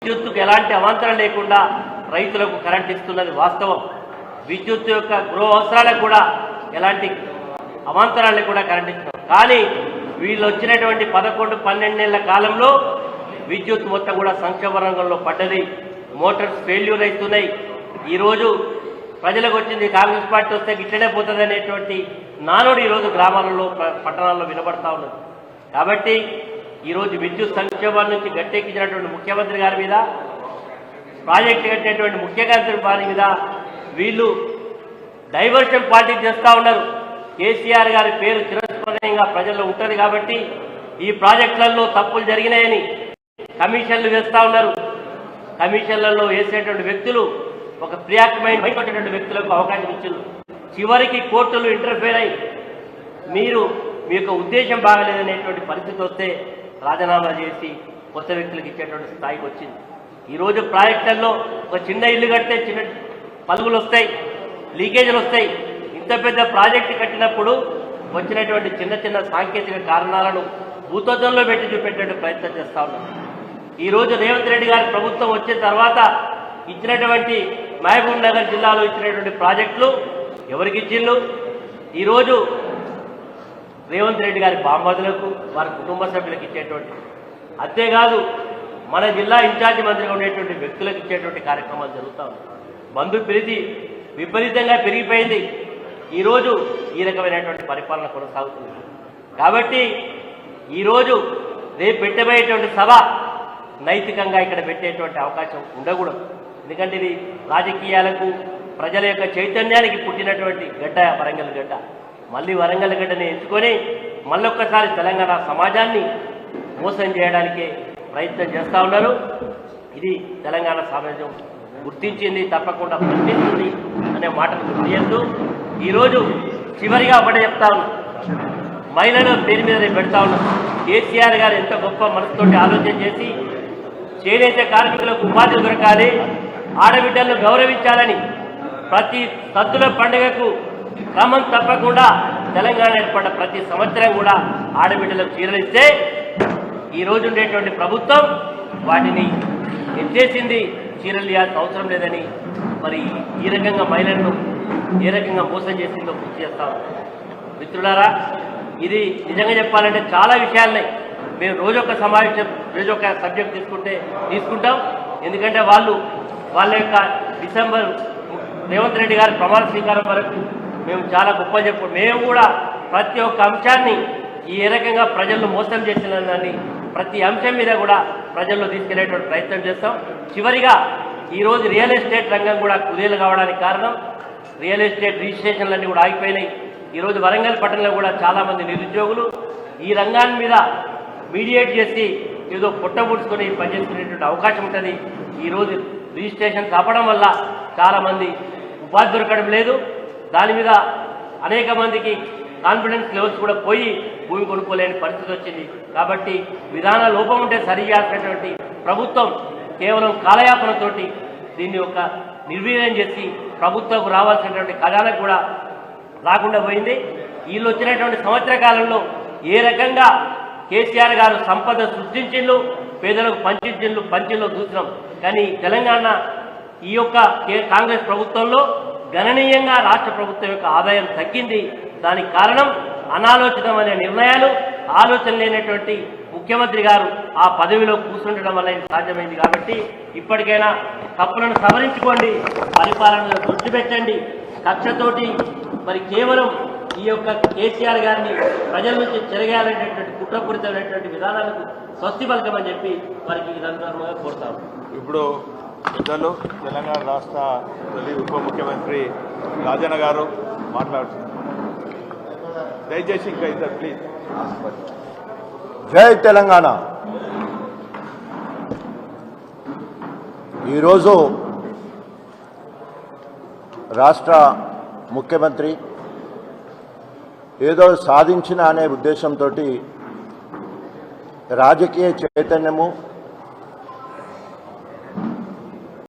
విద్యుత్తుకు ఎలాంటి అవాంతరం లేకుండా రైతులకు కరెంట్ ఇస్తున్నది వాస్తవం. విద్యుత్ యొక్క గృహ అవసరాలకు కూడా ఎలాంటి అవాంతరాలకు కూడా కరెంట్ ఇస్తున్నారు. కానీ వీళ్ళు వచ్చినటువంటి 11-12 నెలల కాలంలో విద్యుత్ మొత్తం కూడా సంక్షోభ రంగంలో పడ్డది. మోటార్స్ ఫెయిల్యూర్ అవుతున్నాయి. ఈరోజు ప్రజలకు వచ్చింది కాంగ్రెస్ పార్టీ వస్తే గిట్లనే పోతుంది అనేటువంటి నానుడు ఈరోజు గ్రామాలలో పట్టణాల్లో వినబడతా ఉన్నది. కాబట్టి ఈరోజు విద్యుత్ సంక్షోభాల నుంచి గట్టెక్కించినటువంటి ముఖ్యమంత్రి గారి మీద, ప్రాజెక్టు కట్టినటువంటి ముఖ్యమంత్రి వారి మీద వీళ్ళు డైవర్షన్ పాలిటిక్స్ చేస్తూ ఉన్నారు. కేసీఆర్ గారి పేరు చిరస్మరణీయంగా ప్రజల్లో ఉంటుంది కాబట్టి ఈ ప్రాజెక్టులలో తప్పులు జరిగినాయని కమిషన్లు వేస్తూ ఉన్నారు. కమిషన్లలో వేసేటువంటి వ్యక్తులు ఒక ప్రియాక్మైండ్ భయపడేటువంటి వ్యక్తులకు అవకాశం ఇచ్చారు. చివరికి కోర్టులు ఇంటర్ఫేర్ అయ్యి మీ యొక్క ఉద్దేశం బాగలేదనేటువంటి పరిస్థితి వస్తే రాజీనామా చేసి కొత్త వ్యక్తులకు ఇచ్చేటువంటి స్థాయికి వచ్చింది. ఈరోజు ప్రాజెక్టుల్లో ఒక చిన్న ఇల్లు కడితే చిన్న పలుగులు వస్తాయి, లీకేజీలు వస్తాయి. ఇంత పెద్ద ప్రాజెక్టు కట్టినప్పుడు వచ్చినటువంటి చిన్న చిన్న సాంకేతిక కారణాలను భూతత్వంలో పెట్టి చూపెట్టే ప్రయత్నం చేస్తూ ఉన్నాం. ఈరోజు రేవంత్ రెడ్డి గారి ప్రభుత్వం వచ్చిన తర్వాత ఇచ్చినటువంటి మహబూబ్ నగర్ జిల్లాలో ఇచ్చినటువంటి ప్రాజెక్టులు ఎవరికి ఇచ్చిండ్రు? ఈరోజు రేవంత్ రెడ్డి గారి బాంబదులకు, వారి కుటుంబ సభ్యులకు ఇచ్చేటువంటి, అంతేకాదు మన జిల్లా ఇన్ఛార్జి మంత్రిగా ఉండేటువంటి వ్యక్తులకు ఇచ్చేటువంటి కార్యక్రమాలు జరుగుతూ ఉన్నాయి. బంధు ప్రీతి విపరీతంగా పెరిగిపోయింది. ఈరోజు ఈ రకమైనటువంటి పరిపాలన కొనసాగుతుంది. కాబట్టి ఈరోజు రేపు పెట్టబోయేటువంటి సభ నైతికంగా ఇక్కడ పెట్టేటువంటి అవకాశం ఉండకూడదు. ఎందుకంటే ఇది రాజకీయాలకు, ప్రజల యొక్క చైతన్యానికి పుట్టినటువంటి గడ్డ వరంగల్ గడ్డ. మళ్ళీ వరంగల్ గడ్డని ఎంచుకొని మళ్ళొక్కసారి తెలంగాణ సమాజాన్ని మోసం చేయడానికే ప్రయత్నం చేస్తూ ఉన్నారు. ఇది తెలంగాణ సమాజం గుర్తించింది, తప్పకుండా ప్రశ్నిస్తుంది అనే మాటను గుర్తు చేస్తూ ఈరోజు చివరిగా ఒకటే చెప్తా ఉన్నాం. మహిళల పేరు మీద పెడతా ఉన్నాం. కేసీఆర్ గారు ఎంత గొప్ప మనసుతోటి ఆలోచన చేసి చేనేత కార్మికులకు ఉపాధి దొరకాలి, ఆడబిడ్డలను గౌరవించాలని ప్రతి సద్దుల పండుగకు క్రమం తప్పకుండా తెలంగాణ ఏర్పడ్డ ప్రతి సంవత్సరం కూడా ఆడబిడ్డలకు చీరలు ఇస్తే ఈరోజు ఉండేటువంటి ప్రభుత్వం వాటిని ఎత్తేసింది. చీరలు ఇవ్వాల్సిన అవసరం లేదని మరి ఈ రకంగా మహిళలను ఏ రకంగా మోసం చేసిందో గుర్తు చేస్తాం. మిత్రులారా, ఇది నిజంగా చెప్పాలంటే చాలా విషయాలున్నాయి. మేము రోజొక సమావేశం, రోజొక సబ్జెక్ట్ తీసుకుంటాం. ఎందుకంటే వాళ్ళ యొక్క డిసెంబర్ రేవంత్ రెడ్డి గారి ప్రమాణ స్వీకారం వరకు మేము చాలా గొప్ప మేము కూడా ప్రతి ఒక్క అంశాన్ని ఏ రకంగా ప్రజలను మోసం చేసిన దాన్ని ప్రతి అంశం మీద కూడా ప్రజల్లో తీసుకెళ్లేటువంటి ప్రయత్నం చేస్తాం. చివరిగా ఈరోజు రియల్ ఎస్టేట్ రంగం కూడా కుదేలు కావడానికి కారణం రియల్ ఎస్టేట్ రిజిస్ట్రేషన్లన్నీ కూడా ఆగిపోయినాయి. ఈరోజు వరంగల్ పట్టణంలో కూడా చాలామంది నిరుద్యోగులు ఈ రంగాన్ని మీద మీడియేట్ చేసి ఏదో పుట్టబుడుచుకొని పనిచేసుకునేటువంటి అవకాశం ఉంటుంది. ఈరోజు రిజిస్ట్రేషన్ ఆపడం వల్ల చాలామంది ఉపాధి దొరకడం లేదు. దాని మీద అనేక మందికి కాన్ఫిడెన్స్ లెవెల్స్ కూడా పోయి భూమి కొనుక్కోలేని పరిస్థితి వచ్చింది. కాబట్టి విధాన లోపం ఉంటే సరి చేయాల్సినటువంటి ప్రభుత్వం కేవలం కాలయాపనతోటి దీన్ని ఒక నిర్వీర్యం చేసి ప్రభుత్వంకు రావాల్సినటువంటి ఖజానా కూడా రాకుండా పోయింది. వీళ్ళు వచ్చినటువంటి సంవత్సర కాలంలో ఏ రకంగా కేసీఆర్ గారు సంపద సృష్టించిండ్రు, పేదలకు పంచిల్లో చూసినాం. కానీ తెలంగాణ ఈ యొక్క కాంగ్రెస్ ప్రభుత్వంలో గణనీయంగా రాష్ట్ర ప్రభుత్వం యొక్క ఆదాయం తగ్గింది. దానికి కారణం అనాలోచితమైన నిర్ణయాలు, ఆలోచన లేనటువంటి ముఖ్యమంత్రి గారు ఆ పదవిలో కూర్చుండడం వల్ల ఇది సాధ్యమైంది. కాబట్టి ఇప్పటికైనా తప్పులను సవరించుకోండి, పరిపాలనను దృష్టి పెట్టండి. కక్షతోటి మరి కేవలం ఈ యొక్క కేసీఆర్ గారిని ప్రజల నుంచి చెరగాలనేటువంటి కుట్రపూరితమైనటువంటి విధానాలకు స్వస్తి పలకమని చెప్పి వారికి ఈ సందర్భంగా కోరుతాము. ఇప్పుడు పెద్దలు తెలంగాణ రాష్ట్ర తొలి ఉప ముఖ్యమంత్రి రాజన్న గారు మాట్లాడుతున్నారు. దయచేసి ఇంకా ఇద్దరు ప్లీజ్. జై తెలంగాణ. ఈరోజు రాష్ట్ర ముఖ్యమంత్రి ఏదో సాధించిన అనే ఉద్దేశంతో రాజకీయ చైతన్యము